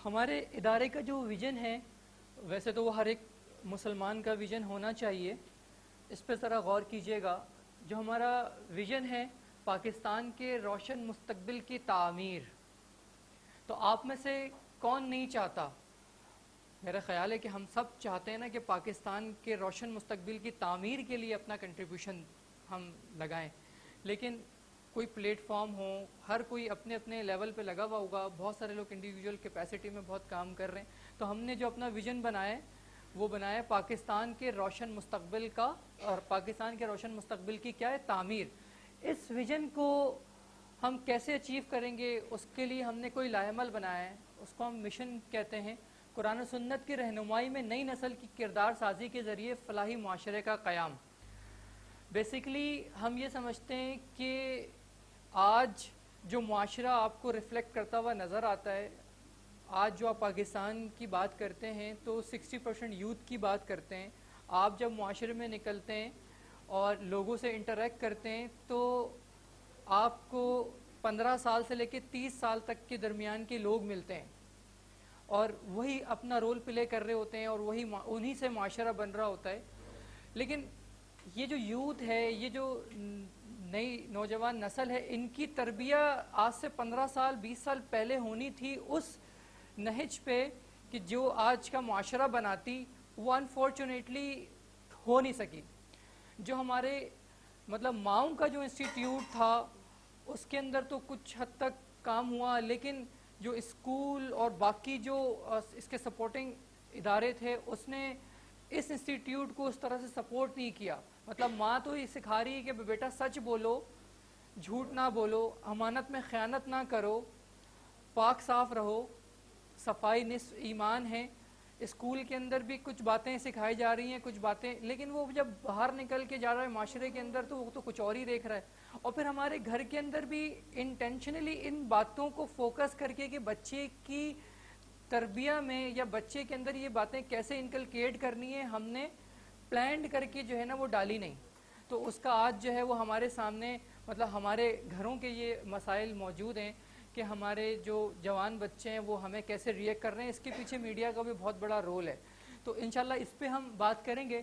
ہمارے ادارے کا جو ویژن ہے ویسے تو وہ ہر ایک مسلمان کا ویژن ہونا چاہیے، اس پہ ذرا غور کیجیے گا۔ جو ہمارا ویژن ہے پاکستان کے روشن مستقبل کی تعمیر، تو آپ میں سے کون نہیں چاہتا؟ میرا خیال ہے کہ ہم سب چاہتے ہیں نا کہ پاکستان کے روشن مستقبل کی تعمیر کے لیے اپنا کنٹریبیوشن ہم لگائیں، لیکن کوئی پلیٹ فارم ہو، ہر کوئی اپنے اپنے لیول پہ لگا ہوا ہوگا، بہت سارے لوگ انڈیویجول کیپیسٹی میں بہت کام کر رہے ہیں۔ تو ہم نے جو اپنا ویژن بنایا ہے وہ بنایا پاکستان کے روشن مستقبل کا، اور پاکستان کے روشن مستقبل کی کیا ہے؟ تعمیر۔ اس ویژن کو ہم کیسے اچیو کریں گے، اس کے لیے ہم نے کوئی لائحہ عمل بنایا ہے، اس کو ہم مشن کہتے ہیں۔ قرآن و سنت کی رہنمائی میں نئی نسل کی کردار سازی کے ذریعے فلاحی معاشرے کا قیام۔ بیسیکلی ہم یہ سمجھتے ہیں کہ آج جو معاشرہ آپ کو ریفلیکٹ کرتا ہوا نظر آتا ہے، آج جو آپ پاکستان کی بات کرتے ہیں تو 60% یوتھ کی بات کرتے ہیں۔ آپ جب معاشرے میں نکلتے ہیں اور لوگوں سے انٹریکٹ کرتے ہیں تو آپ کو 15 سال سے لے کے 30 سال تک کے درمیان کے لوگ ملتے ہیں، اور وہی اپنا رول پلے کر رہے ہوتے ہیں، اور وہی انہی سے معاشرہ بن رہا ہوتا ہے۔ لیکن یہ جو یوتھ ہے، یہ جو نئی نوجوان نسل ہے، ان کی تربیت آج سے 15 سال 20 سال پہلے ہونی تھی اس نہج پہ کہ جو آج کا معاشرہ بناتی، وہ انفارچونیٹلی ہو نہیں سکی۔ جو ہمارے ماؤں کا جو انسٹیٹیوٹ تھا اس کے اندر تو کچھ حد تک کام ہوا، لیکن جو اسکول اور باقی جو اس کے سپورٹنگ ادارے تھے اس نے اس انسٹیٹیوٹ کو اس طرح سے سپورٹ نہیں کیا۔ ماں تو یہ سکھا رہی ہے کہ بیٹا سچ بولو، جھوٹ نہ بولو، امانت میں خیانت نہ کرو، پاک صاف رہو، صفائی نصف ایمان ہے۔ اسکول کے اندر بھی کچھ باتیں سکھائی جا رہی ہیں، کچھ باتیں، لیکن وہ جب باہر نکل کے جا رہا ہے معاشرے کے اندر تو وہ تو کچھ اور ہی دیکھ رہا ہے۔ اور پھر ہمارے گھر کے اندر بھی انٹینشنلی ان باتوں کو فوکس کر کے کہ بچے کی تربیت میں یا بچے کے اندر یہ باتیں کیسے انکلکیٹ کرنی ہے، ہم نے پلانڈ کر کے جو ہے نا وہ ڈالی نہیں۔ تو اس کا آج جو ہے وہ ہمارے سامنے ہمارے گھروں کے یہ مسائل موجود ہیں کہ ہمارے جو جوان بچے ہیں وہ ہمیں کیسے ریئیکٹ کر رہے ہیں۔ اس کے پیچھے میڈیا کا بھی بہت بڑا رول ہے، تو انشاءاللہ اس پہ ہم بات کریں گے۔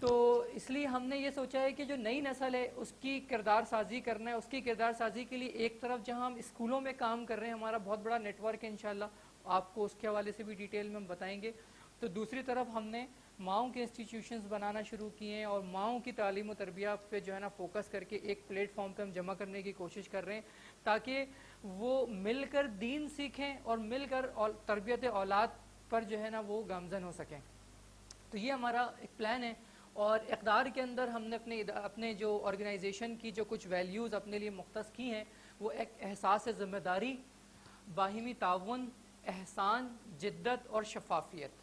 تو اس لیے ہم نے یہ سوچا ہے کہ جو نئی نسل ہے اس کی کردار سازی کرنا ہے۔ اس کی کردار سازی کے لیے ایک طرف جہاں ہم اسکولوں میں کام کر رہے ہیں، ہمارا بہت بڑا نیٹ ورک ہے، انشاءاللہ آپ کو اس کے حوالے سے بھی ڈیٹیل میں ہم بتائیں گے۔ تو دوسری طرف ہم نے ماؤں کے انسٹیٹیوشنز بنانا شروع کیے ہیں، اور ماؤں کی تعلیم و تربیت پہ جو ہے نا فوکس کر کے ایک پلیٹ فارم پہ ہم جمع کرنے کی کوشش کر رہے ہیں، تاکہ وہ مل کر دین سیکھیں اور مل کر تربیت اولاد پر جو ہے نا وہ گامزن ہو سکیں۔ تو یہ ہمارا ایک پلان ہے، اور اقدار کے اندر ہم نے اپنے جو آرگنائزیشن کی جو کچھ ویلیوز اپنے لیے مختص کی ہیں، وہ ایک احساس ذمہ داری، باہمی تعاون، احسان، جدت اور شفافیت،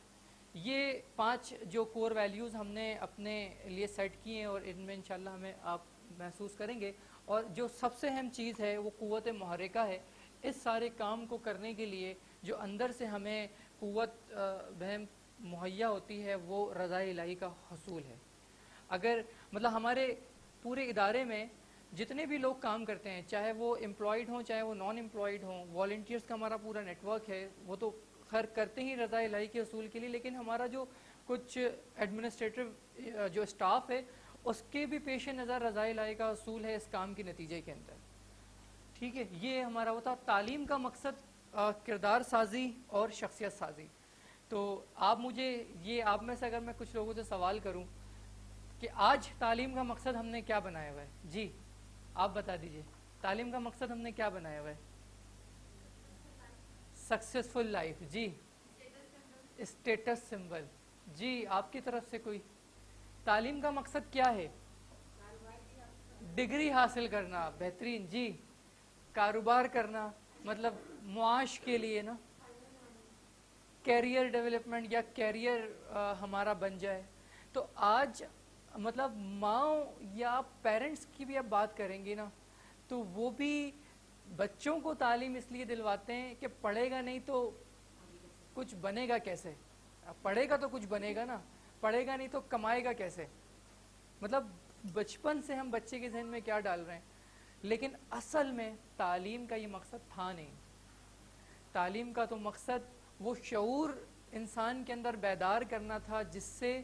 یہ 5 جو کور ویلیوز ہم نے اپنے لیے سیٹ کی ہیں، اور ان میں انشاءاللہ ہمیں آپ محسوس کریں گے۔ اور جو سب سے اہم چیز ہے وہ قوت محرکہ ہے۔ اس سارے کام کو کرنے کے لیے جو اندر سے ہمیں قوت بہم مہیا ہوتی ہے وہ رضا الہی کا حصول ہے۔ اگر ہمارے پورے ادارے میں جتنے بھی لوگ کام کرتے ہیں، چاہے وہ امپلائڈ ہوں چاہے وہ نان امپلائڈ ہوں، والنٹیئرس کا ہمارا پورا نیٹ ورک ہے، وہ تو خیر کرتے ہی رضا الہی کے حصول کے لیے، لیکن ہمارا جو کچھ ایڈمنسٹریٹو جو اسٹاف ہے اس کے بھی پیش نظر رضا الہی کا حصول ہے اس کام کے نتیجے کے اندر۔ ٹھیک ہے، یہ ہمارا ہوتا تعلیم کا مقصد کردار سازی اور شخصیت سازی۔ تو آپ میں سے اگر میں کچھ لوگوں سے سوال کروں کہ آج تعلیم کا مقصد ہم نے کیا بنایا ہوا ہے، جی آپ بتا دیجئے، تعلیم کا مقصد ہم نے کیا بنایا ہوا ہے؟ سکسیسفل لائف، جی اسٹیٹس سمبل، جی آپ کی طرف سے کوئی؟ تعلیم کا مقصد کیا ہے؟ ڈگری حاصل کرنا، بہترین، جی کاروبار کرنا، معاش کے لیے نا، کیریئر ڈیولپمنٹ یا کیریئر ہمارا بن جائے۔ تو آج ماؤں یا پیرنٹس کی بھی اب بات کریں گے نا، تو وہ بھی بچوں کو تعلیم اس لیے دلواتے ہیں کہ پڑھے گا نہیں تو کچھ بنے گا کیسے؟ پڑھے گا تو کچھ بنے گا نا، پڑھے گا نہیں تو کمائے گا کیسے؟ بچپن سے ہم بچے کے ذہن میں کیا ڈال رہے ہیں، لیکن اصل میں تعلیم کا یہ مقصد تھا نہیں۔ تعلیم کا تو مقصد وہ شعور انسان کے اندر بیدار کرنا تھا جس سے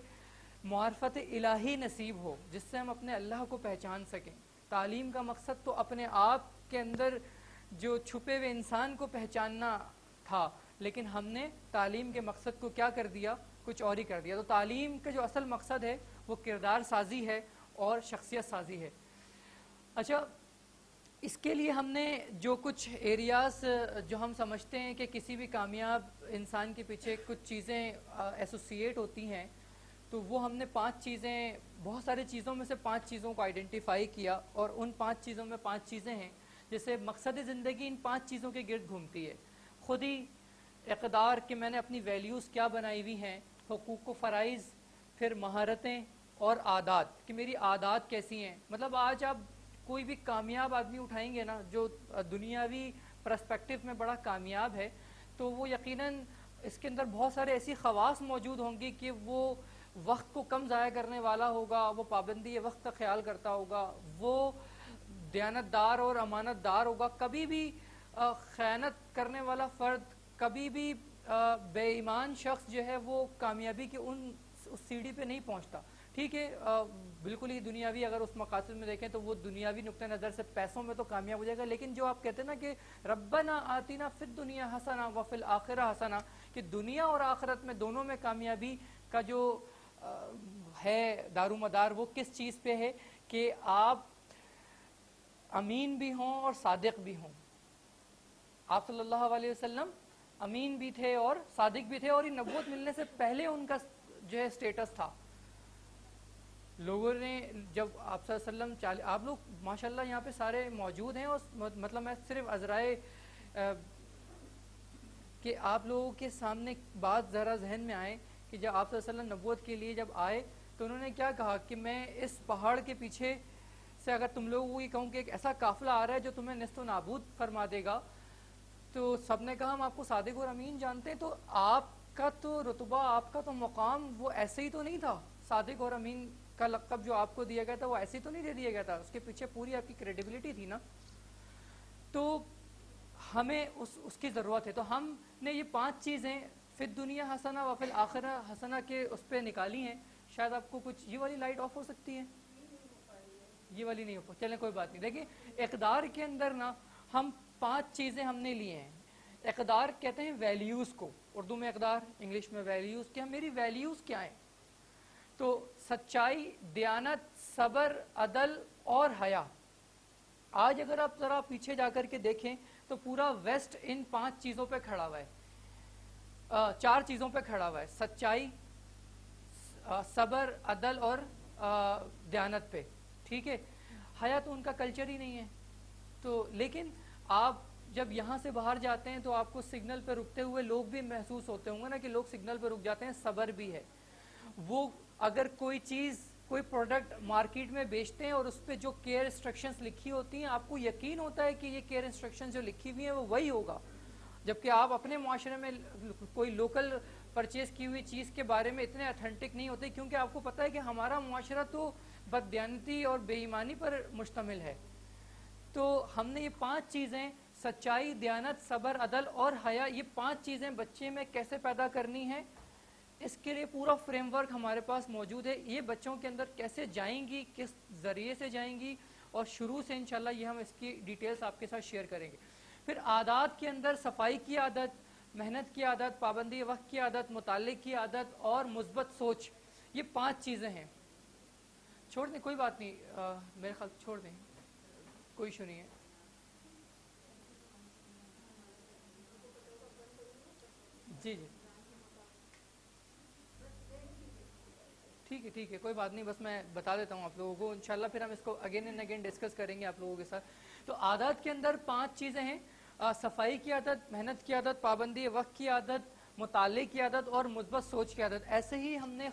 معرفت الہی نصیب ہو، جس سے ہم اپنے اللہ کو پہچان سکیں۔ تعلیم کا مقصد تو اپنے آپ کے اندر جو چھپے ہوئے انسان کو پہچاننا تھا، لیکن ہم نے تعلیم کے مقصد کو کیا کر دیا، کچھ اور ہی کر دیا۔ تو تعلیم کا جو اصل مقصد ہے وہ کردار سازی ہے اور شخصیت سازی ہے۔ اچھا، اس کے لیے ہم نے جو کچھ ایریاز جو ہم سمجھتے ہیں کہ کسی بھی کامیاب انسان کے پیچھے کچھ چیزیں ایسوسیٹ ہوتی ہیں، تو وہ ہم نے 5 چیزیں، بہت ساری چیزوں میں سے 5 چیزوں کو آئیڈینٹیفائی کیا، اور ان 5 چیزوں میں 5 چیزیں ہیں جیسے مقصد زندگی ان 5 چیزوں کے گرد گھومتی ہے۔ خود ہی اقدار کہ میں نے اپنی ویلیوز کیا بنائی ہوئی ہیں، حقوق و فرائض، پھر مہارتیں اور عادات کہ میری عادات کیسی ہیں۔ مطلب آج آپ کوئی بھی کامیاب آدمی اٹھائیں گے نا جو دنیاوی پرسپیکٹیو میں بڑا کامیاب ہے، تو وہ یقیناً اس کے اندر بہت سارے ایسی خواص موجود ہوں گی کہ وہ وقت کو کم ضائع کرنے والا ہوگا، وہ پابندی وقت کا خیال کرتا ہوگا، وہ دیانت دار اور امانت دار ہوگا، کبھی بھی خیانت کرنے والا فرد، کبھی بھی بے ایمان شخص جو ہے وہ کامیابی کے اس سیڑھی پہ نہیں پہنچتا۔ ٹھیک ہے، بالکل ہی دنیاوی اگر اس مقاصد میں دیکھیں تو وہ دنیاوی نقطہ نظر سے پیسوں میں تو کامیاب ہو جائے گا، لیکن جو آپ کہتے ہیں نا کہ ربنا آتینا فی الدنیا حسنہ وفی الآخرہ حسنہ، کہ دنیا اور آخرت میں دونوں میں کامیابی کا جو ہے دارومدار وہ کس چیز پہ ہے کہ آپ امین بھی ہوں اور صادق بھی ہوں۔ آپ صلی اللہ علیہ وسلم امین بھی تھے اور صادق بھی تھے، اور یہ نبوت ملنے سے پہلے ان کا جو ہے سٹیٹس تھا۔ لوگوں نے جب آپ صلی اللہ علیہ وسلم آپ لوگ ماشاءاللہ یہاں پہ سارے موجود ہیں، اور مطلب میں صرف عذرائے کہ آپ لوگوں کے سامنے بات ذرا ذہن میں آئے کہ جب آپ صلی اللہ علیہ وسلم نبوت کے لیے جب آئے تو انہوں نے کیا کہا کہ میں اس پہاڑ کے پیچھے سے اگر تم لوگوں کو یہ کہوں کہ ایک ایسا قافلہ آ رہا ہے جو تمہیں نیست و نابود فرما دے گا، تو سب نے کہا ہم آپ کو صادق اور امین جانتے ہیں، تو آپ کا تو رتبہ، آپ کا تو مقام وہ ایسے ہی تو نہیں تھا۔ صادق اور امین کا لقب جو آپ کو دیا گیا تھا وہ ایسے ہی تو نہیں دے دیا گیا تھا، اس کے پیچھے پوری آپ کی کریڈیبلٹی تھی نا۔ تو ہمیں اس کی ضرورت ہے۔ تو ہم نے یہ 5 چیزیں فی الدنیا حسنہ وفی الآخرہ حسنہ کے اس پہ نکالی ہیں۔ شاید آپ کو کچھ یہ والی لائٹ آف ہو سکتی ہے، یہ والی نہیں ہو، چلیں کوئی بات نہیں۔ دیکھیں اقدار کے اندر نا ہم 5 چیزیں ہم نے لی ہیں۔ اقدار کہتے ہیں ویلیوز کو، اردو میں اقدار، انگلش میں ویلیوز، کہ میری ویلیوز کیا ہیں؟ تو سچائی، دیانت، صبر، عدل اور حیا۔ آج اگر آپ ذرا پیچھے جا کر کے دیکھیں تو پورا ویسٹ ان 5 چیزوں پہ کھڑا ہوا ہے، 4 چیزوں پہ کھڑا ہوا ہے، سچائی، صبر، عدل اور دیانت پہ۔ ٹھیک ہے، حیا تو ان کا کلچر ہی نہیں ہے۔ تو لیکن آپ جب یہاں سے باہر جاتے ہیں تو آپ کو سگنل پہ رکتے ہوئے لوگ بھی محسوس ہوتے ہوں گے نا کہ لوگ سگنل پہ رک جاتے ہیں۔ صبر بھی ہے، وہ اگر کوئی چیز، کوئی پروڈکٹ مارکیٹ میں بیچتے ہیں اور اس پہ جو کیئر انسٹرکشنز لکھی ہوتی ہیں آپ کو یقین ہوتا ہے کہ یہ کیئر انسٹرکشنز جو لکھی ہوئی ہیں وہ وہی ہوگا، جبکہ آپ اپنے معاشرے میں کوئی لوکل پرچیز کی ہوئی چیز کے بارے میں اتنے اتھینٹک نہیں ہوتے، کیونکہ آپ کو پتہ ہے کہ ہمارا معاشرہ تو بددیانتی اور بے ایمانی پر مشتمل ہے۔ تو ہم نے یہ 5 چیزیں، سچائی، دیانت، صبر، عدل اور حیا، یہ 5 چیزیں بچے میں کیسے پیدا کرنی ہیں، اس کے لیے پورا فریم ورک ہمارے پاس موجود ہے۔ یہ بچوں کے اندر کیسے جائیں گی، کس ذریعے سے جائیں گی، اور شروع سے انشاءاللہ یہ ہم اس کی ڈیٹیلز آپ کے ساتھ شیئر کریں گے۔ پھر عادات کے اندر صفائی کی عادت، محنت کی عادت، پابندی وقت کی عادت، مطالعے کی عادت اور مثبت سوچ، یہ 5 چیزیں ہیں۔ چھوڑ دیں، کوئی بات نہیں، میرے خیال چھوڑ دیں، کوئی ایشو نہیں ہے۔ جی جی ٹھیک ہے کوئی بات نہیں، بس میں بتا دیتا ہوں آپ لوگوں کو، انشاءاللہ پھر ہم اس کو اگین اینڈ اگین ڈسکس کریں گے آپ لوگوں کے ساتھ۔ تو عادات کے اندر 5 چیزیں ہیں، صفائی کی عادت، محنت کی عادت، پابندی وقت کی عادت، مطالعے کی عادت اور مثبت سوچ کی عادت۔ ایسے ہی ہم نے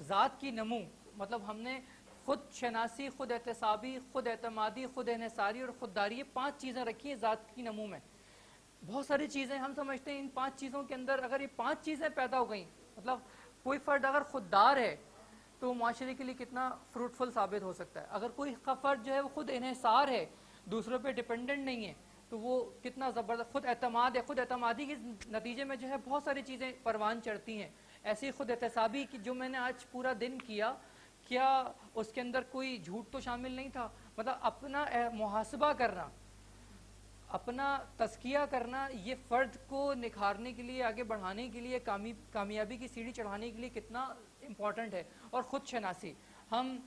ذات کی نمو، مطلب ہم نے خود شناسی، خود احتسابی، خود اعتمادی، خود انحصاری اور خودداری، یہ 5 چیزیں رکھی ہیں ذات کی نمو میں۔ بہت ساری چیزیں ہم سمجھتے ہیں ان 5 چیزوں کے اندر اگر یہ 5 چیزیں پیدا ہو گئیں، مطلب کوئی فرد اگر خوددار ہے تو معاشرے کے لیے کتنا فروٹفل ثابت ہو سکتا ہے۔ اگر کوئی فرد جو ہے وہ خود انحصار ہے، دوسروں پہ ڈیپینڈنٹ نہیں ہے، تو وہ کتنا زبردست خود اعتماد ہے. خود اعتمادی کے نتیجے میں جو ہے بہت ساری چیزیں پروان چڑھتی ہیں. ایسی خود احتسابی کی جو میں نے آج پورا دن کیا, کیا اس کے اندر کوئی جھوٹ تو شامل نہیں تھا. مطلب اپنا محاسبہ کرنا, اپنا تزکیہ کرنا, یہ فرد کو نکھارنے کے لیے, آگے بڑھانے کے لیے, کامیابی کی سیڑھی چڑھانے کے لیے کتنا امپورٹنٹ ہے. اور خود شناسی, ہم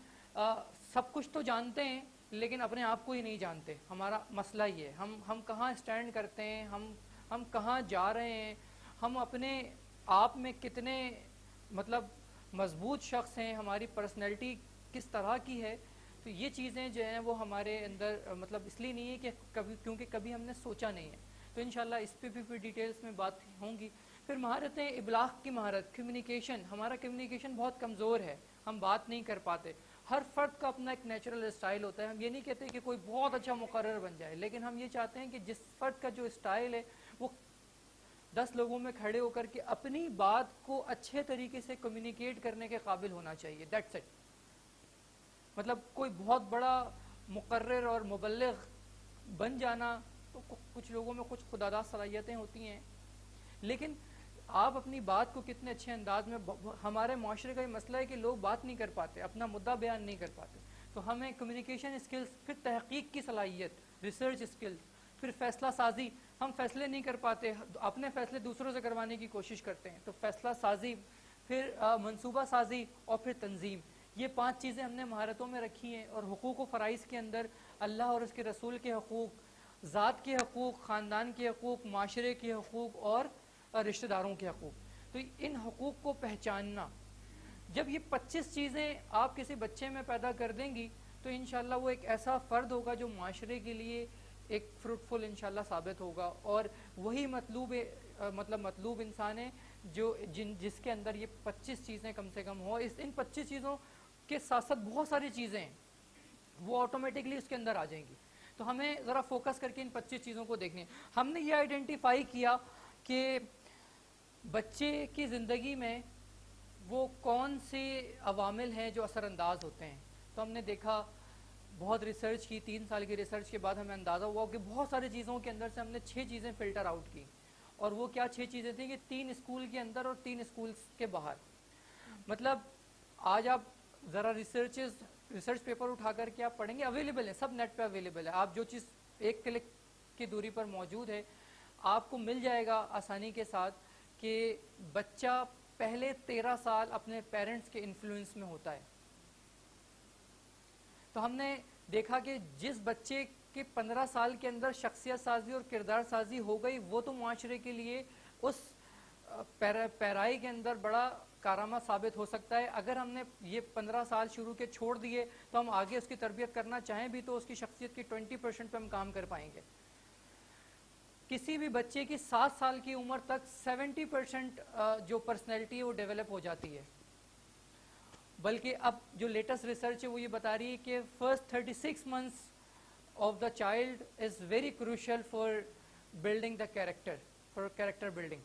سب کچھ تو جانتے ہیں لیکن اپنے آپ کو ہی نہیں جانتے. ہمارا مسئلہ یہ ہے, ہم کہاں اسٹینڈ کرتے ہیں, ہم کہاں جا رہے ہیں, ہم اپنے آپ میں کتنے مطلب مضبوط شخص ہیں, ہماری پرسنالٹی کس طرح کی ہے. تو یہ چیزیں جو ہیں وہ ہمارے اندر مطلب اس لیے نہیں ہے کہ کیونکہ کبھی ہم نے سوچا نہیں ہے. تو انشاءاللہ اس پہ بھی پھر ڈیٹیلز میں بات ہوں گی. پھر مہارتیں, ابلاغ کی مہارت, کمیونیکیشن. ہمارا کمیونیکیشن بہت کمزور ہے, ہم بات نہیں کر پاتے. ہر فرد کا اپنا ایک نیچرل اسٹائل ہوتا ہے. ہم یہ نہیں کہتے کہ کوئی بہت اچھا مقرر بن جائے, لیکن ہم یہ چاہتے ہیں کہ جس فرد کا جو اسٹائل ہے وہ 10 لوگوں میں کھڑے ہو کر کے اپنی بات کو اچھے طریقے سے کمیونیکیٹ کرنے کے قابل ہونا چاہیے. That's it. مطلب کوئی بہت بڑا مقرر اور مبلغ بن جانا, تو کچھ لوگوں میں کچھ خداداد صلاحیتیں ہوتی ہیں, لیکن آپ اپنی بات کو کتنے اچھے انداز میں, ہمارے معاشرے کا یہ مسئلہ ہے کہ لوگ بات نہیں کر پاتے, اپنا مدعا بیان نہیں کر پاتے. تو ہمیں کمیونیکیشن اسکلز, پھر تحقیق کی صلاحیت, ریسرچ اسکلز, پھر فیصلہ سازی. ہم فیصلے نہیں کر پاتے, اپنے فیصلے دوسروں سے کروانے کی کوشش کرتے ہیں. تو فیصلہ سازی, پھر منصوبہ سازی, اور پھر تنظیم. یہ 5 چیزیں ہم نے مہارتوں میں رکھی ہیں. اور حقوق و فرائض کے اندر اللہ اور اس کے رسول کے حقوق, ذات کے حقوق, خاندان کے حقوق, معاشرے کے حقوق اور رشتہ داروں کے حقوق. تو ان حقوق کو پہچاننا, جب یہ 25 چیزیں آپ کسی بچے میں پیدا کر دیں گی تو انشاءاللہ وہ ایک ایسا فرد ہوگا جو معاشرے کے لیے ایک فروٹفل انشاءاللہ ثابت ہوگا. اور وہی مطلوب انسان ہے جو جس کے اندر یہ 25 چیزیں کم سے کم ہو. ان 25 چیزوں کے ساتھ ساتھ بہت ساری چیزیں ہیں وہ آٹومیٹکلی اس کے اندر آ جائیں گی. تو ہمیں ذرا فوکس کر کے ان 25 چیزوں کو دیکھیں. ہم نے یہ آئیڈینٹیفائی کیا کہ بچے کی زندگی میں وہ کون سے عوامل ہیں جو اثر انداز ہوتے ہیں. تو ہم نے دیکھا, بہت ریسرچ کی, 3 سال کی ریسرچ کے بعد ہمیں اندازہ ہوا کہ بہت ساری چیزوں کے اندر سے ہم نے 6 چیزیں فلٹر آؤٹ کی. اور وہ کیا 6 چیزیں تھیں کہ 3 اسکول کے اندر اور 3 اسکولس کے باہر. مطلب آج آپ ذرا ریسرچ پیپر اٹھا کر کے آپ پڑھیں گے, اویلیبل ہے, سب نیٹ پہ اویلیبل ہے. آپ جو چیز ایک کلک کی دوری پر موجود ہے آپ کو مل جائے گا آسانی کے ساتھ, کہ بچہ پہلے 13 سال اپنے پیرنٹس کے انفلوئنس میں ہوتا ہے. تو ہم نے دیکھا کہ جس بچے کے 15 سال کے اندر شخصیت سازی اور کردار سازی ہو گئی, وہ تو معاشرے کے لیے اس پیرائی کے اندر بڑا کارآمد ثابت ہو سکتا ہے. اگر ہم نے یہ 15 سال شروع کے چھوڑ دیے تو ہم آگے اس کی تربیت کرنا چاہیں بھی تو اس کی شخصیت کی 20% پہ ہم کام کر پائیں گے. کسی بھی بچے کی 7 سال کی عمر تک 70% جو پرسنالٹی ہے وہ ڈیولپ ہو جاتی ہے. بلکہ اب جو لیٹسٹ ریسرچ ہے وہ یہ بتا رہی ہے کہ first 36 months of the child is very crucial for building the character, for character building.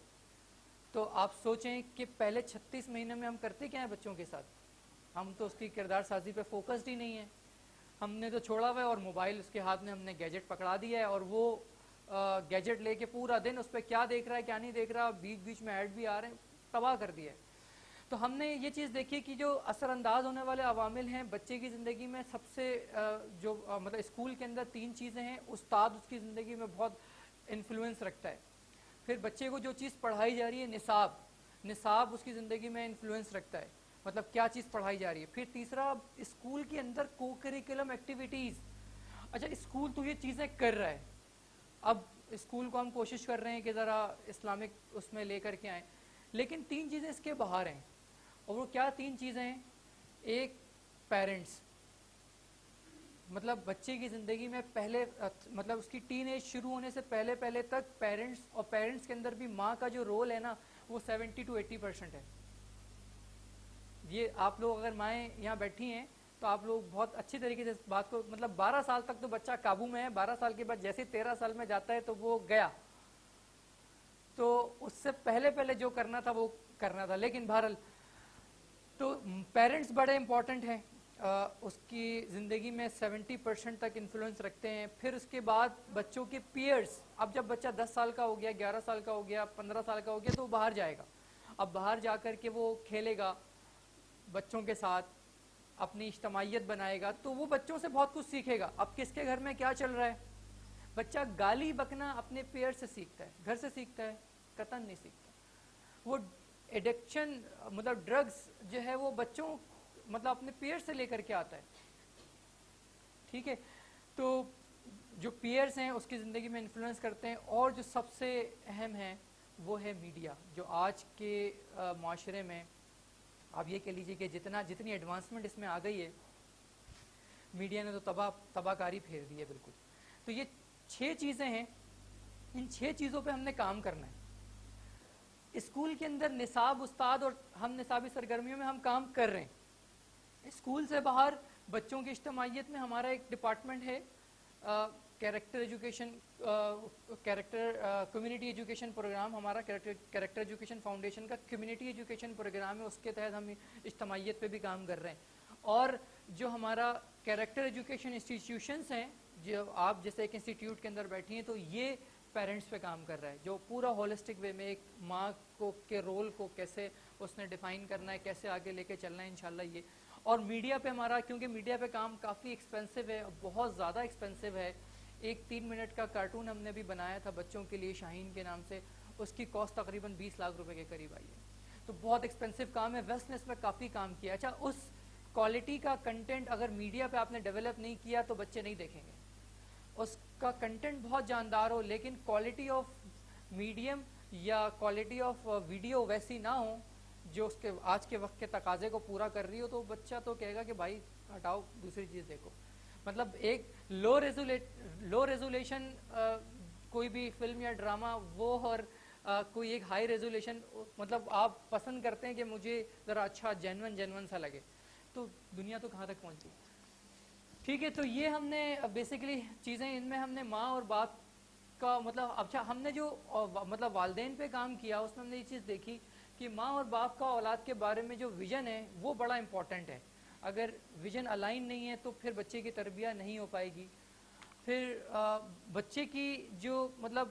تو آپ سوچیں کہ پہلے 36 مہینے میں ہم کرتے کیا ہیں بچوں کے ساتھ؟ ہم تو اس کی کردار سازی پہ فوکسڈ ہی نہیں ہے. ہم نے تو چھوڑا ہوا ہے, اور موبائل اس کے ہاتھ میں ہم نے گیجٹ پکڑا دیا ہے, اور وہ گیجٹ لے کے پورا دن اس پہ کیا دیکھ رہا ہے کیا نہیں دیکھ رہا, بیچ میں ایڈ بھی آ رہے ہیں, تباہ کر دیا ہے. تو ہم نے یہ چیز دیکھی کہ جو اثر انداز ہونے والے عوامل ہیں بچے کی زندگی میں, سب سے جو مطلب اسکول کے اندر 3 چیزیں ہیں. استاد اس کی زندگی میں بہت انفلوئنس رکھتا ہے. پھر بچے کو جو چیز پڑھائی جا رہی ہے, نصاب اس کی زندگی میں انفلوئنس رکھتا ہے, مطلب کیا چیز پڑھائی جا رہی ہے. پھر تیسرا, اسکول کے اندر کو کریکولم ایکٹیویٹیز. اچھا اسکول تو یہ چیزیں کر رہا ہے, اب اسکول کو ہم کوشش کر رہے ہیں کہ ذرا اسلامک اس میں لے کر کے آئیں, لیکن 3 چیزیں اس کے باہر ہیں. اور وہ کیا 3 چیزیں ہیں؟ ایک, پیرنٹس. مطلب بچے کی زندگی میں پہلے مطلب اس کی ٹین ایج شروع ہونے سے پہلے تک پیرنٹس, اور پیرنٹس کے اندر بھی ماں کا جو رول ہے نا وہ 70 to 80% ہے. یہ آپ لوگ اگر مائیں یہاں بیٹھی ہیں تو آپ لوگ بہت اچھی طریقے سے اس بات کو, مطلب 12 سال تک تو بچہ قابو میں ہے, 12 سال کے بعد جیسے 13 سال میں جاتا ہے تو وہ گیا. تو اس سے پہلے جو کرنا تھا وہ کرنا تھا. لیکن بہرحال تو پیرنٹس بڑے امپورٹنٹ ہیں. اس کی زندگی میں 70% تک انفلوئنس رکھتے ہیں. پھر اس کے بعد بچوں کے پیئرس, اب جب بچہ 10 سال کا ہو گیا, 11 سال کا ہو گیا, 15 سال کا ہو گیا, تو وہ باہر جائے گا. اب باہر جا کر کے وہ کھیلے گا بچوں کے ساتھ, اپنی اجتماعیت بنائے گا, تو وہ بچوں سے بہت کچھ سیکھے گا. اب کس کے گھر میں کیا چل رہا ہے, بچہ گالی بکنا اپنے پیئر سے سیکھتا ہے, گھر سے سیکھتا ہے, قطعاً نہیں سیکھتا. وہ ایڈکشن مطلب ڈرگس جو ہے وہ بچوں مطلب اپنے پیئر سے لے کر کے آتا ہے. ٹھیک ہے, تو جو پیئرس ہیں اس کی زندگی میں انفلوئنس کرتے ہیں. اور جو سب سے اہم ہے وہ ہے میڈیا, جو آج کے معاشرے میں آپ یہ کہہ لیجیے کہ جتنی ایڈوانسمنٹ اس میں آ گئی ہے, میڈیا نے تو تباہ کاری پھیر دی ہے بالکل. تو یہ 6 چیزیں ہیں, ان 6 چیزوں پہ ہم نے کام کرنا ہے. اسکول کے اندر نصاب استاد اور ہم نصابی سرگرمیوں میں ہم کام کر رہے ہیں. اسکول سے باہر بچوں کی اجتماعیت میں ہمارا ایک ڈپارٹمنٹ ہے, character education, character community education programme. ہمارا کیریکٹر ایجوکیشن فاؤنڈیشن کا کمیونٹی ایجوکیشن پروگرام ہے, اس کے تحت ہم اجتماعیت پہ بھی کام کر رہے ہیں. اور جو ہمارا کیریکٹر ایجوکیشن انسٹیٹیوشنس ہیں, جو آپ جیسے ایک انسٹیٹیوٹ کے اندر بیٹھی ہیں, تو یہ پیرنٹس پہ کام کر رہا ہے, جو پورا ہولسٹک وے میں ایک ماں کو کے رول کو کیسے اس نے ڈیفائن کرنا ہے, کیسے آگے لے کے چلنا ہے انشاءاللہ یہ. اور میڈیا پہ ہمارا, کیونکہ میڈیا پہ کام کافی ایکسپینسو ہے, بہت زیادہ ایکسپینسو ہے. ایک 3 منٹ کا کارٹون ہم نے بھی بنایا تھا بچوں کے لیے شاہین کے نام سے, اس کی کاسٹ تقریباً 20 لاکھ روپے کے قریب آئی ہے. تو بہت ایکسپینسو کام ہے. ویسٹ نے اس میں کافی کام کیا. اچھا, اس کوالٹی کا کنٹینٹ اگر میڈیا پہ آپ نے ڈیولپ نہیں کیا تو بچے نہیں دیکھیں گے. اس کا کنٹینٹ بہت جاندار ہو, لیکن کوالٹی آف میڈیم یا کوالٹی آف ویڈیو ویسی نہ ہو جو اس کے آج کے وقت کے تقاضے کو پورا کر رہی ہو, تو بچہ تو کہے گا کہ بھائی ہٹاؤ دوسری چیز دیکھو. مطلب ایک لو ریزولیشن کوئی بھی فلم یا ڈرامہ وہ, اور کوئی ایک ہائی ریزولیشن, مطلب آپ پسند کرتے ہیں کہ مجھے ذرا اچھا جینون سا لگے, تو دنیا تو کہاں تک پہنچی. ٹھیک ہے, تو یہ ہم نے بیسیکلی چیزیں, ان میں ہم نے ماں اور باپ کا مطلب, اچھا ہم نے جو مطلب والدین پہ کام کیا اس میں ہم نے یہ چیز دیکھی کہ ماں اور باپ کا اولاد کے بارے میں جو ویژن ہے وہ بڑا امپورٹنٹ ہے. اگر ویژن الائن نہیں ہے تو پھر بچے کی تربیت نہیں ہو پائے گی. پھر بچے کی جو مطلب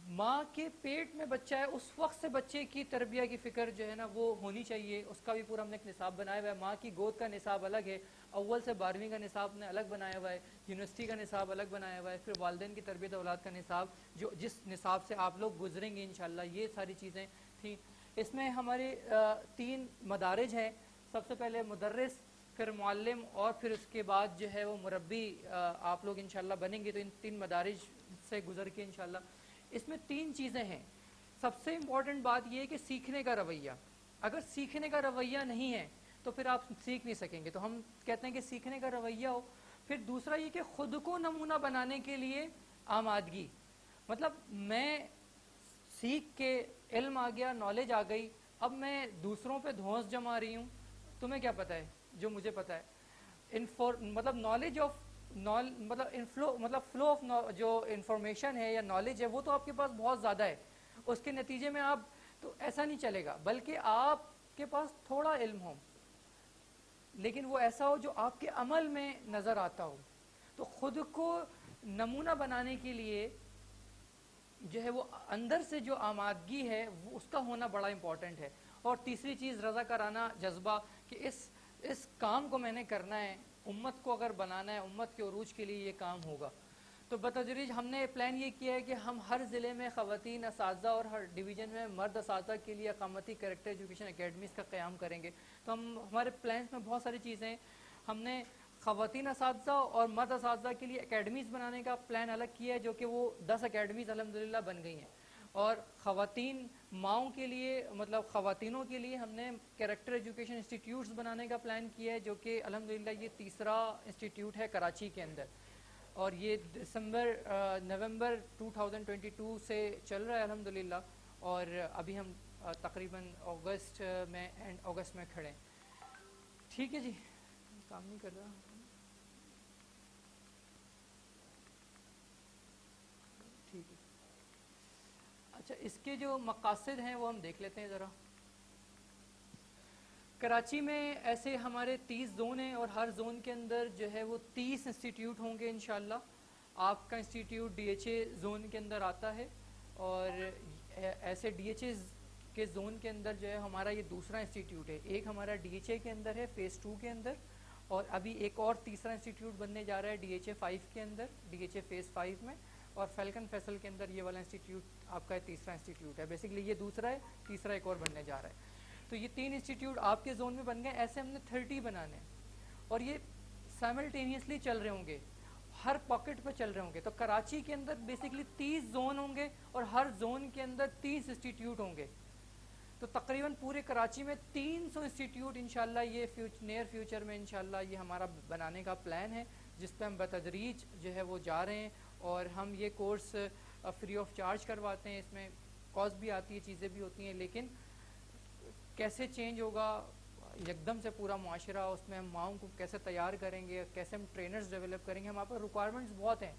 ماں کے پیٹ میں بچہ ہے اس وقت سے بچے کی تربیت کی فکر جو ہے نا وہ ہونی چاہیے. اس کا بھی پورا ہم نے ایک نصاب بنایا ہوا ہے. ماں کی گود کا نصاب الگ ہے, اول سے 12ویں کا نصاب نے الگ بنایا ہوا ہے, یونیورسٹی کا نصاب الگ بنایا ہوا ہے, پھر والدین کی تربیت اولاد کا نصاب, جو جس نصاب سے آپ لوگ گزریں گے انشاءاللہ. یہ ساری چیزیں تھیں. اس میں ہمارے 3 مدارج ہیں. سب سے پہلے مدرس, پھر معلم, اور پھر اس کے بعد جو ہے وہ مربی آپ لوگ انشاءاللہ بنیں گے. تو ان 3 مدارج سے گزر کے انشاءاللہ اس میں 3 چیزیں ہیں. سب سے امپورٹنٹ بات یہ ہے کہ سیکھنے کا رویہ. اگر سیکھنے کا رویہ نہیں ہے تو پھر آپ سیکھ نہیں سکیں گے. تو ہم کہتے ہیں کہ سیکھنے کا رویہ ہو. پھر دوسرا یہ کہ خود کو نمونہ بنانے کے لیے آمادگی. مطلب میں سیکھ کے علم آ گیا, نالج آ گئی, اب میں دوسروں پہ دھونس جما رہی ہوں. تمہیں کیا پتہ ہے جو مجھے پتہ ہے. مطلب نالج آف مطلب فلو آف جو انفارمیشن ہے یا نالج ہے وہ تو آپ کے پاس بہت زیادہ ہے. اس کے نتیجے میں آپ تو ایسا نہیں چلے گا, بلکہ آپ کے پاس تھوڑا علم ہو لیکن وہ ایسا ہو جو آپ کے عمل میں نظر آتا ہو. تو خود کو نمونہ بنانے کے لیے جو ہے وہ اندر سے جو آمادگی ہے وہ اس کا ہونا بڑا امپورٹنٹ ہے. اور تیسری چیز رضاکارانہ جذبہ, کہ اس کام کو میں نے کرنا ہے, امت کو اگر بنانا ہے, امت کے عروج کے لیے یہ کام ہوگا. تو بتدریج ہم نے پلان یہ کیا ہے کہ ہم ہر ضلع میں خواتین اساتذہ اور ہر ڈویژن میں مرد اساتذہ کے لیے اقامتی کریکٹر ایجوکیشن اکیڈمیز کا قیام کریں گے. تو ہمارے پلانس میں بہت ساری چیزیں ہیں. ہم نے خواتین اساتذہ اور مرد اساتذہ کے لیے اکیڈمیز بنانے کا پلان الگ کیا ہے, جو کہ وہ 10 اکیڈمیز الحمدللہ بن گئی ہیں. اور خواتین ماؤں کے لیے, مطلب خواتینوں کے لیے ہم نے کریکٹر ایجوکیشن انسٹیٹیوٹس بنانے کا پلان کیا ہے, جو کہ الحمدللہ یہ تیسرا انسٹیٹیوٹ ہے کراچی کے اندر. اور یہ نومبر 2022 سے چل رہا ہے الحمدللہ. اور ابھی ہم تقریباً اگست میں کھڑے ہیں. ٹھیک ہے جی, کام نہیں کر رہا. ٹھیک ہے, اچھا اس کے جو مقاصد ہیں وہ ہم دیکھ لیتے ہیں ذرا. کراچی میں ایسے ہمارے 30 زون ہیں اور ہر زون کے اندر جو ہے وہ 30 انسٹیٹیوٹ ہوں گے انشاءاللہ. آپ کا institute D H A zone کے اندر آتا ہے اور ایسے ڈی ایچ اے کے زون کے اندر جو ہے ہمارا یہ دوسرا انسٹیٹیوٹ ہے. ایک ہمارا ڈی ایچ اے کے اندر ہے فیز 2 کے اندر, اور ابھی ایک اور تیسرا انسٹیٹیوٹ بننے جا رہا ہے ڈی ایچ اے 5 کے اندر, ڈی ایچ اے فیز 5 میں, اور فیلکن فیصل کے اندر یہ والا انسٹیٹیوٹ آپ کا تیسرا انسٹیٹیوٹ ہے. بیسیکلی یہ دوسرا ہے, تیسرا ایک اور بننے جا رہا ہے. تو یہ 3 انسٹیٹیوٹ آپ کے زون میں بن گئے. ایسے ہم نے 30 بنانے ہیں اور یہ سائملٹینیسلی چل رہے ہوں گے, ہر پاکٹ پہ چل رہے ہوں گے. تو کراچی کے اندر بیسیکلی 30 زون ہوں گے اور ہر زون کے اندر 30 انسٹیٹیوٹ ہوں گے. تو تقریباً پورے کراچی میں 300 انسٹیٹیوٹ انشاءاللہ یہ نیئر فیوچر میں انشاءاللہ یہ ہمارا بنانے کا پلان ہے, جس پہ ہم بتدریج جو ہے وہ جا رہے ہیں. اور ہم یہ کورس فری آف چارج کرواتے ہیں. اس میں کاسٹ بھی آتی ہے, چیزیں بھی ہوتی ہیں, لیکن کیسے چینج ہوگا یکدم سے پورا معاشرہ, اس میں ہم ماؤں کو کیسے تیار کریں گے, کیسے ہم ٹرینرز ڈیولپ کریں گے. ہمارے پاس ریکوائرمنٹس بہت ہیں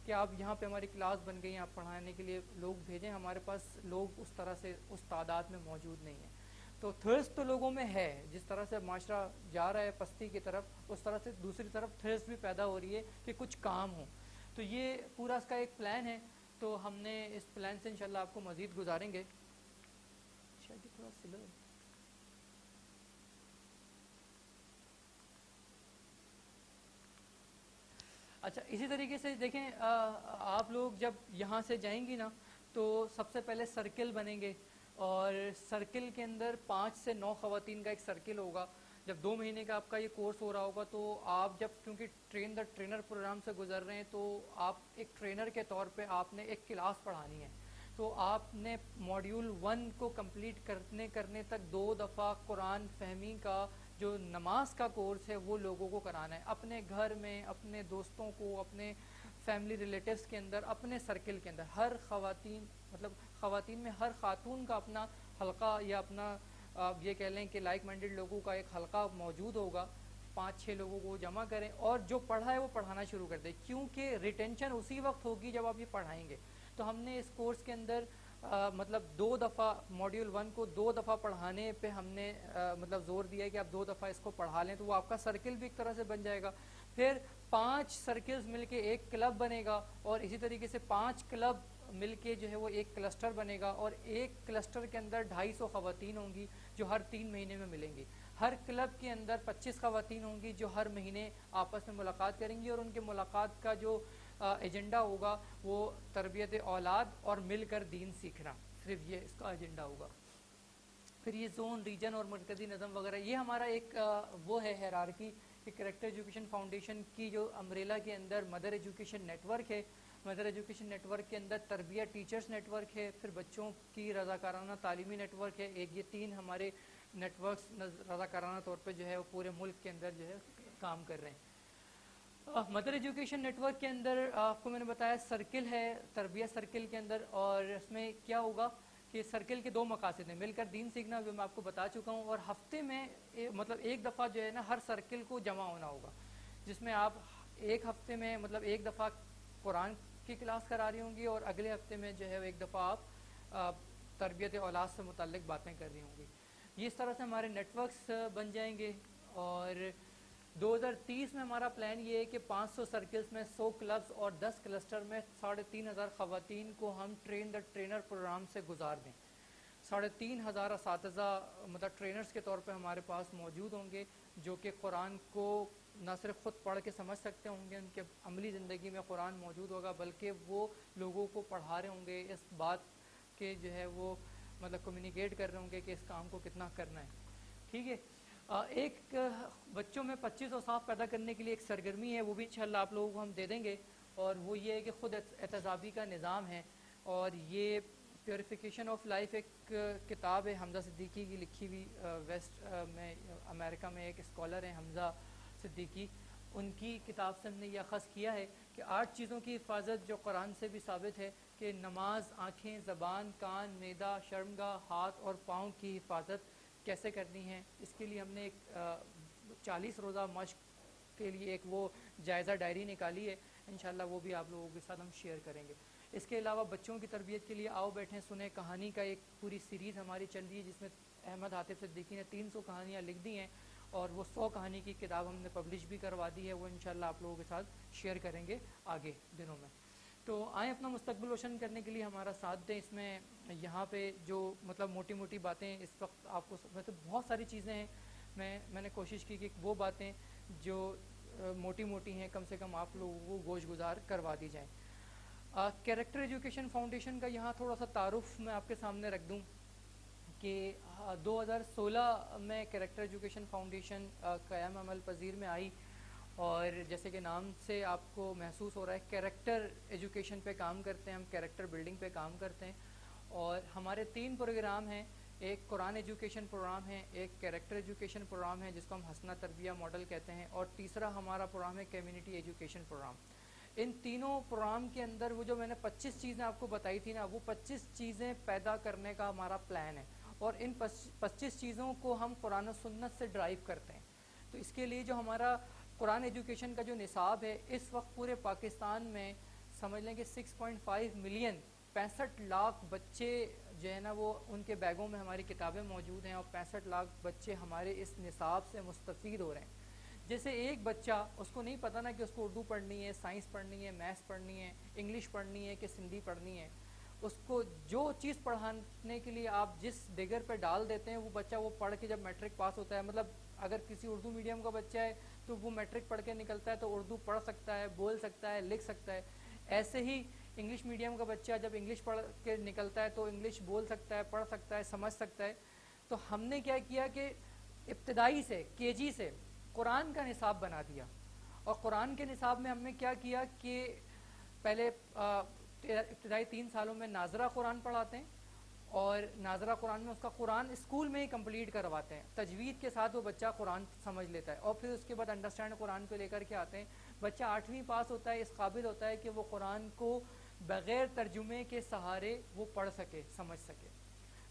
کہ آپ یہاں پہ ہماری کلاس بن گئی ہیں, آپ پڑھانے کے لیے لوگ بھیجیں. ہمارے پاس لوگ اس طرح سے اس تعداد میں موجود نہیں ہیں. تو تھرسٹ تو لوگوں میں ہے, جس طرح سے معاشرہ جا رہا ہے پستی کی طرف, اس طرح سے دوسری طرف تھرسٹ بھی پیدا ہو رہی ہے کہ کچھ کام ہو. تو یہ پورا اس کا ایک پلان ہے. تو ہم نے اس پلان سے انشاءاللہ آپ کو مزید گزاریں گے. شاید یہ تھوڑا سلو ہے. اچھا, اسی طریقے سے دیکھیں, آپ لوگ جب یہاں سے جائیں گی نا تو سب سے پہلے سرکل بنیں گے, اور سرکل کے اندر 5 سے 9 خواتین کا ایک سرکل ہوگا. جب 2 مہینے کا آپ کا یہ کورس ہو رہا ہوگا تو آپ جب کیونکہ ٹرین دا ٹرینر پروگرام سے گزر رہے ہیں تو آپ ایک ٹرینر کے طور پہ آپ نے ایک کلاس پڑھانی ہے. تو آپ نے ماڈیول 1 کو کمپلیٹ کرنے تک 2 دفعہ قرآن فہمی کا جو نماز کا کورس ہے وہ لوگوں کو کرانا ہے, اپنے گھر میں, اپنے دوستوں کو, اپنے فیملی ریلیٹیوز کے اندر, اپنے سرکل کے اندر. ہر خواتین میں ہر خاتون کا اپنا حلقہ یا اپنا آپ یہ کہہ لیں کہ لائک مائنڈیڈ لوگوں کا ایک حلقہ موجود ہوگا. 5-6 لوگوں کو جمع کریں اور جو پڑھا ہے وہ پڑھانا شروع کر دیں, کیونکہ ریٹینشن اسی وقت ہوگی جب آپ یہ پڑھائیں گے. تو ہم نے اس کورس کے اندر 2 دفعہ ماڈیول 1 کو 2 دفعہ پڑھانے پہ ہم نے زور دیا ہے کہ آپ 2 دفعہ اس کو پڑھا لیں, تو وہ آپ کا سرکل بھی ایک طرح سے بن جائے گا. پھر 5 سرکلز مل کے ایک کلب بنے گا, اور اسی طریقے سے 5 کلب مل کے جو ہے وہ ایک کلسٹر بنے گا, اور ایک کلسٹر کے اندر 250 خواتین ہوں گی جو ہر 3 مہینے میں ملیں گی. ہر کلب کے اندر 25 خواتین ہوں گی جو ہر مہینے آپس میں ملاقات کریں گی, اور ان کے ملاقات کا جو ایجنڈا ہوگا وہ تربیت اولاد اور مل کر دین سیکھنا, صرف یہ اس کا ایجنڈا ہوگا. پھر یہ زون, ریجن اور مرکزی نظم وغیرہ, یہ ہمارا ایک وہ ہے ہیرارکی کہ کریکٹر ایجوکیشن فاؤنڈیشن کی جو امبریلا کے اندر مدر ایجوکیشن نیٹ ورک ہے. مدر ایجوکیشن نیٹ ورک کے اندر تربیت ٹیچرز نیٹ ورک ہے, پھر بچوں کی رضاکارانہ تعلیمی نیٹ ورک ہے. یہ 3 ہمارے نیٹ ورکس رضاکارانہ طور پہ جو ہے وہ پورے ملک کے اندر جو ہے کام کر رہے ہیں. مدر ایجوکیشن نیٹ ورک کے اندر آپ کو میں نے بتایا سرکل ہے, تربیت سرکل کے اندر, اور اس میں کیا ہوگا کہ سرکل کے 2 مقاصد ہیں, مل کر دین سیکھنا جو میں آپ کو بتا چکا ہوں, اور ہفتے میں ایک دفعہ جو ہے نا ہر سرکل کو جمع ہونا ہوگا, جس میں آپ ایک ہفتے میں ایک دفعہ قرآن کی کلاس کرا رہی ہوں گی, اور اگلے ہفتے میں جو ہے ایک دفعہ آپ تربیت اولاد سے متعلق باتیں کر رہی ہوں گی. یہ اس طرح سے ہمارے نیٹ ورکس بن جائیں گے. اور 2030 میں ہمارا پلان یہ ہے کہ 500 سرکلز میں 100 کلبز اور 10 کلسٹر میں 3500 خواتین کو ہم ٹرین دا ٹرینر پروگرام سے گزار دیں. 3500 اساتذہ ٹرینرز کے طور پہ ہمارے پاس موجود ہوں گے, جو کہ قرآن کو نہ صرف خود پڑھ کے سمجھ سکتے ہوں گے, ان کے عملی زندگی میں قرآن موجود ہوگا, بلکہ وہ لوگوں کو پڑھا رہے ہوں گے, اس بات کے جو ہے وہ کمیونیکیٹ کر رہے ہوں گے کہ اس کام کو کتنا کرنا ہے. ٹھیک ہے. ایک بچوں میں 25 اوصاف پیدا کرنے کے لیے ایک سرگرمی ہے, وہ بھی انشاءاللہ آپ لوگوں کو ہم دے دیں گے, اور وہ یہ ہے کہ خود احتسابی کا نظام ہے. اور یہ پیوریفیکیشن آف لائف ایک کتاب ہے حمزہ صدیقی کی لکھی ہوئی, ویسٹ میں امریکہ میں ایک اسکالر ہیں حمزہ صدیقی, ان کی کتاب سے ہم نے یہ اخذ کیا ہے کہ 8 چیزوں کی حفاظت جو قرآن سے بھی ثابت ہے کہ نماز, آنکھیں, زبان, کان, معدہ, شرمگاہ, ہاتھ اور پاؤں کی حفاظت کیسے کرنی ہے. اس کے لیے ہم نے ایک 40 روزہ مشق کے لیے ایک وہ جائزہ ڈائری نکالی ہے, انشاءاللہ وہ بھی آپ لوگوں کے ساتھ ہم شیئر کریں گے. اس کے علاوہ بچوں کی تربیت کے لیے آؤ بیٹھیں سنیں کہانی کا ایک پوری سیریز ہماری چل رہی ہے جس میں احمد عاطف صدیقی نے 300 کہانیاں لکھ دی ہیں اور وہ 100 کہانی کی کتاب ہم نے پبلش بھی کروا دی ہے. وہ انشاءاللہ آپ لوگوں کے ساتھ شیئر کریں گے آگے دنوں میں. تو آئیں اپنا مستقبل روشن کرنے کے لیے ہمارا ساتھ دیں. اس میں یہاں پہ جو مطلب موٹی موٹی باتیں اس وقت آپ کو مطلب بہت ساری چیزیں ہیں, میں نے کوشش کی کہ وہ باتیں جو موٹی موٹی ہیں کم سے کم آپ لوگوں کو گوش گزار کروا دی جائیں. کیریکٹر ایجوکیشن فاؤنڈیشن کا یہاں تھوڑا سا تعارف میں آپ کے سامنے رکھ دوں کہ 2016 میں کیریکٹر ایجوکیشن فاؤنڈیشن قیام عمل پذیر میں آئی, اور جیسے کہ نام سے آپ کو محسوس ہو رہا ہے کیریکٹر ایجوکیشن پہ کام کرتے ہیں, ہم کیریکٹر بلڈنگ پہ کام کرتے ہیں. اور ہمارے 3 پروگرام ہیں, ایک قرآن ایجوکیشن پروگرام ہے, ایک کیریکٹر ایجوکیشن پروگرام ہے جس کو ہم حسنہ تربیہ ماڈل کہتے ہیں, اور تیسرا ہمارا پروگرام ہے کمیونٹی ایجوکیشن پروگرام. ان تینوں پروگرام کے اندر وہ جو میں نے 25 چیزیں آپ کو بتائی تھی نا, وہ 25 چیزیں پیدا کرنے کا ہمارا پلان ہے, اور ان 25 چیزوں کو ہم قرآن و سنت سے ڈرائیو کرتے ہیں. تو اس کے لیے جو ہمارا قرآن ایجوکیشن کا جو نصاب ہے اس وقت پورے پاکستان میں سمجھ لیں کہ 6.5 ملین 65 لاکھ بچے جو ہے نا وہ ان کے بیگوں میں ہماری کتابیں موجود ہیں, اور 65 لاکھ بچے ہمارے اس نصاب سے مستفید ہو رہے ہیں. جیسے ایک بچہ اس کو نہیں پتہ نا کہ اس کو اردو پڑھنی ہے, سائنس پڑھنی ہے, میتھس پڑھنی ہے, انگلش پڑھنی ہے کہ سندھی پڑھنی ہے, اس کو جو چیز پڑھانے کے لیے آپ جس ڈگر پہ ڈال دیتے ہیں وہ بچہ وہ پڑھ کے جب میٹرک پاس ہوتا ہے, مطلب اگر کسی اردو میڈیم کا بچہ ہے تو وہ میٹرک پڑھ کے نکلتا ہے تو اردو پڑھ سکتا ہے, بول سکتا ہے, لکھ سکتا ہے. ایسے ہی انگلش میڈیم کا بچہ جب انگلش پڑھ کے نکلتا ہے تو انگلش بول سکتا ہے, پڑھ سکتا ہے, سمجھ سکتا ہے. تو ہم نے کیا کیا کہ ابتدائی سے KG سے قرآن کا نصاب بنا دیا, اور قرآن کے نصاب میں ہم نے کیا کیا کہ پہلے ابتدائی 3 سالوں میں ناظرہ قرآن پڑھاتے ہیں, اور ناظرہ قرآن میں اس کا قرآن اسکول میں ہی کمپلیٹ کرواتے ہیں, تجوید کے ساتھ وہ بچہ قرآن سمجھ لیتا ہے. اور پھر اس کے بعد انڈرسٹینڈ قرآن کو لے کر کے آتے ہیں, بچہ 8ویں پاس ہوتا ہے, اس قابل ہوتا ہے کہ وہ قرآن کو بغیر ترجمے کے سہارے وہ پڑھ سکے, سمجھ سکے.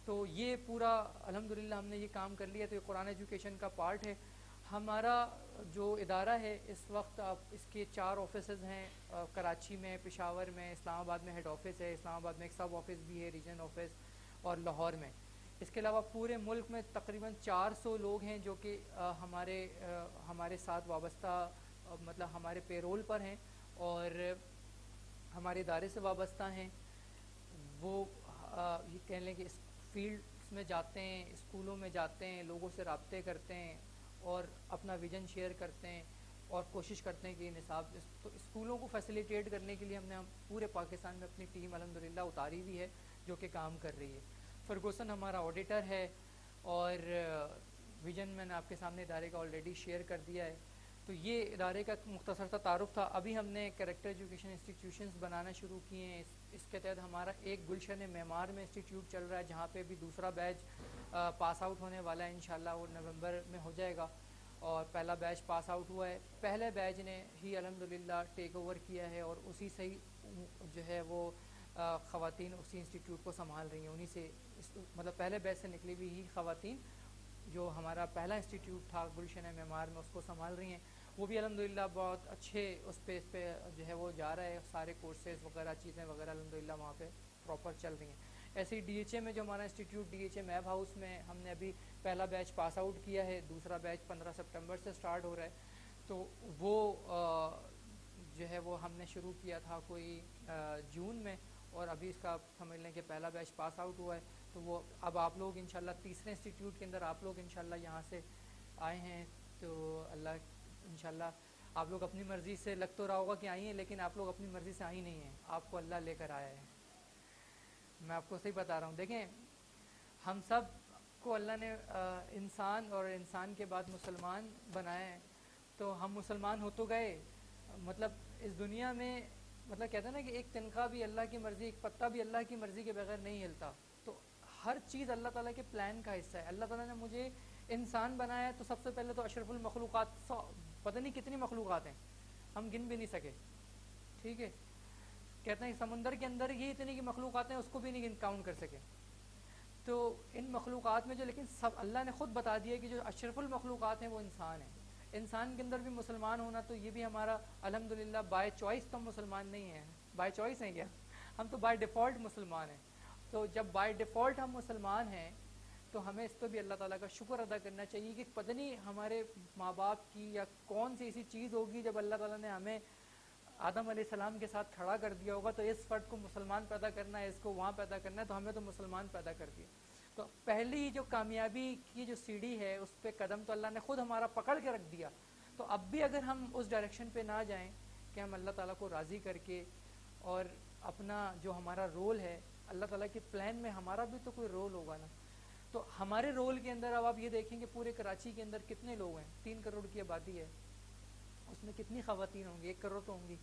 تو یہ پورا الحمدللہ ہم نے یہ کام کر لیا. تو یہ قرآن ایجوکیشن کا پارٹ ہے. ہمارا جو ادارہ ہے اس وقت اس کے 4 آفیسز ہیں, کراچی میں, پشاور میں, اسلام آباد میں ہیڈ آفس ہے, اسلام آباد میں ایک سب آفس بھی ہے ریجن آفس, اور لاہور میں. اس کے علاوہ پورے ملک میں تقریباً 400 لوگ ہیں جو کہ ہمارے ساتھ وابستہ, مطلب ہمارے پیرول پر ہیں اور ہمارے ادارے سے وابستہ ہیں. وہ یہ کہہ لیں کہ اس فیلڈ میں جاتے ہیں, اسکولوں میں جاتے ہیں, لوگوں سے رابطے کرتے ہیں اور اپنا ویژن شیئر کرتے ہیں, اور کوشش کرتے ہیں کہ یہ نصاب تو اسکولوں کو فیسیلیٹیٹ کرنے کے لیے ہم نے پورے پاکستان میں اپنی ٹیم الحمدللہ اتاری ہوئی ہے جو کہ کام کر رہی ہے. فرگوسن ہمارا آڈیٹر ہے, اور ویژن میں نے آپ کے سامنے ادارے کا آلریڈی شیئر کر دیا ہے. تو یہ ادارے کا مختصر سا تعارف تھا. ابھی ہم نے کیریکٹر ایجوکیشن انسٹیٹیوشنز بنانا شروع کیے ہیں. اس کے تحت ہمارا ایک گلشن معمار میں انسٹیٹیوٹ چل رہا ہے جہاں پہ بھی دوسرا بیچ پاس آؤٹ ہونے والا ہے انشاءاللہ, وہ نومبر میں ہو جائے گا. اور پہلا بیچ پاس آؤٹ ہوا ہے, پہلے بیچ نے ہی الحمدللہ ٹیک اوور کیا ہے, اور اسی سے ہی جو ہے وہ خواتین اسی انسٹیٹیوٹ کو سنبھال رہی ہیں. انہی سے مطلب پہلے بیچ سے نکلی ہوئی ہی خواتین جو ہمارا پہلا انسٹیٹیوٹ تھا گلشن معمار میں اس کو سنبھال رہی ہیں. وہ بھی الحمدللہ بہت اچھے اس پہ جو ہے وہ جا رہا ہے, سارے کورسز وغیرہ چیزیں وغیرہ الحمدللہ وہاں پہ پراپر چل رہی ہیں. ایسے ہی DHA میں جو ہمارا انسٹیٹیوٹ DHA میب ہاؤس میں ہم نے ابھی پہلا بیچ پاس آؤٹ کیا ہے, دوسرا بیچ 15 سپٹمبر سے سٹارٹ ہو رہا ہے. تو وہ جو ہے وہ ہم نے شروع کیا تھا کوئی جون میں, اور ابھی اس کا سمجھ لیں کہ پہلا بیچ پاس آؤٹ ہوا ہے. تو وہ اب آپ لوگ انشاءاللہ تیسرے انسٹیٹیوٹ کے اندر آپ لوگ انشاءاللہ یہاں سے آئے ہیں, تو اللہ انشاءاللہ آپ لوگ اپنی مرضی سے لگ تو رہا ہوگا کہ آئی ہیں, لیکن آپ لوگ اپنی مرضی سے آئی نہیں ہیں, آپ کو اللہ لے کر آیا ہے. میں آپ کو صحیح بتا رہا ہوں. دیکھیں ہم سب کو اللہ نے انسان اور انسان کے بعد مسلمان بنایا ہے, تو ہم مسلمان ہو تو گئے, مطلب اس دنیا میں مطلب کہتے ہیں نا کہ ایک تنخواہ بھی اللہ کی مرضی, ایک پتا بھی اللہ کی مرضی کے بغیر نہیں ہلتا. تو ہر چیز اللہ تعالیٰ کے پلان کا حصہ ہے. اللہ تعالیٰ نے مجھے انسان بنایا ہے تو سب سے پہلے تو اشرف المخلوقات, پتہ نہیں کتنی مخلوقات ہیں, ہم گن بھی نہیں سکے. ٹھیک ہے, کہتے ہیں سمندر کے اندر ہی اتنی کی مخلوقات ہیں, اس کو بھی نہیں کاؤنٹ کر سکے. تو ان مخلوقات میں جو لیکن سب اللہ نے خود بتا دیا کہ جو اشرف المخلوقات ہیں وہ انسان ہیں. انسان کے اندر بھی مسلمان ہونا, تو یہ بھی ہمارا الحمدللہ بائی چوائس. تو ہم مسلمان نہیں ہیں, بائی چوائس ہیں کیا؟ ہم تو بائی ڈیفالٹ مسلمان ہیں. تو جب بائی ڈیفالٹ ہم مسلمان ہیں تو ہمیں اس پہ بھی اللہ تعالیٰ کا شکر ادا کرنا چاہیے کہ پتہ نہیں ہمارے ماں باپ کی یا کون سی ایسی چیز ہوگی جب اللہ تعالیٰ نے ہمیں آدم علیہ السلام کے ساتھ کھڑا کر دیا ہوگا, تو اس فرد کو مسلمان پیدا کرنا ہے, اس کو وہاں پیدا کرنا ہے, تو ہمیں تو مسلمان پیدا کر دیا. تو پہلی جو کامیابی کی جو سیڑھی ہے اس پہ قدم تو اللہ نے خود ہمارا پکڑ کے رکھ دیا. تو اب بھی اگر ہم اس ڈائریکشن پہ نہ جائیں کہ ہم اللہ تعالیٰ کو راضی کر کے, اور اپنا جو ہمارا رول ہے اللہ تعالیٰ کے پلان میں ہمارا بھی تو کوئی رول ہوگا نا. تو ہمارے رول کے اندر اب آپ یہ دیکھیں کہ پورے کراچی کے اندر کتنے لوگ ہیں, 3 کروڑ کی آبادی ہے, اس میں کتنی خواتین ہوں گی, 1 کروڑ تو ہوں گی.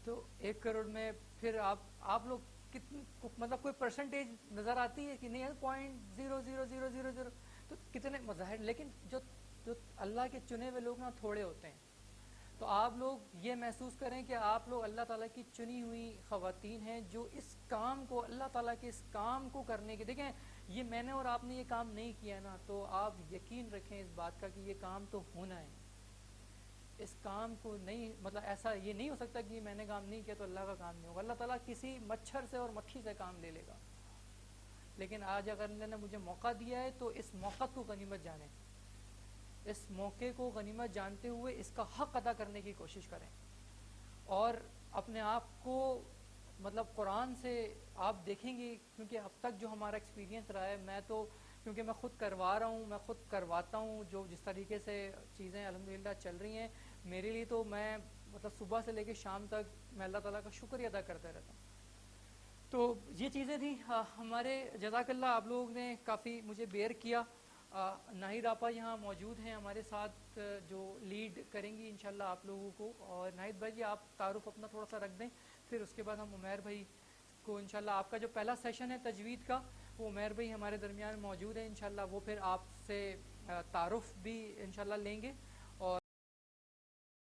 تو 1 کروڑ میں پھر آپ لوگ کتنی مطلب کوئی پرسنٹیج نظر آتی ہے کہ نہیں, 0.0000, تو کتنے مظاہر, لیکن جو اللہ کے چنے ہوئے لوگ نا تھوڑے ہوتے ہیں. تو آپ لوگ یہ محسوس کریں کہ آپ لوگ اللہ تعالیٰ کی چنی ہوئی خواتین ہیں جو اس کام کو, اللہ تعالیٰ کے اس کام کو کرنے کے, دیکھیں یہ میں نے اور آپ نے یہ کام نہیں کیا نا, تو آپ یقین رکھیں اس بات کا کہ یہ کام تو ہونا ہے. اس کام کو نہیں, مطلب ایسا یہ نہیں ہو سکتا کہ میں نے کام نہیں کیا تو اللہ کا کام نہیں ہوگا. اللہ تعالیٰ کسی مچھر سے اور مکھی سے کام لے لے گا. لیکن آج اگر اللہ نے مجھے موقع دیا ہے تو اس موقع کو غنیمت جانیں, اس موقع کو غنیمت جانتے ہوئے اس کا حق ادا کرنے کی کوشش کریں. اور اپنے آپ کو مطلب قرآن سے آپ دیکھیں گے, کیونکہ اب تک جو ہمارا ایکسپیرینس رہا ہے, میں تو کیونکہ میں خود کروا رہا ہوں, میں خود کرواتا ہوں, جو جس طریقے سے چیزیں الحمدللہ چل رہی ہیں میرے لیے, تو میں مطلب صبح سے لے کے شام تک میں اللہ تعالیٰ کا شکریہ ادا کرتا رہتا ہوں. تو یہ چیزیں تھیں ہمارے. جزاک اللہ, آپ لوگوں نے کافی مجھے بیئر کیا. ناہید آپا یہاں موجود ہیں ہمارے ساتھ, جو لیڈ کریں گی انشاءاللہ آپ لوگوں کو. اور ناہید بھائی جی آپ تعارف اپنا تھوڑا سا رکھ دیں, پھر اس کے بعد ہم عمیر بھائی کو انشاءاللہ, آپ کا جو پہلا سیشن ہے تجوید کا وہ عمیر بھائی ہمارے درمیان موجود ہیں انشاءاللہ, وہ پھر آپ سے تعارف بھی انشاءاللہ لیں گے.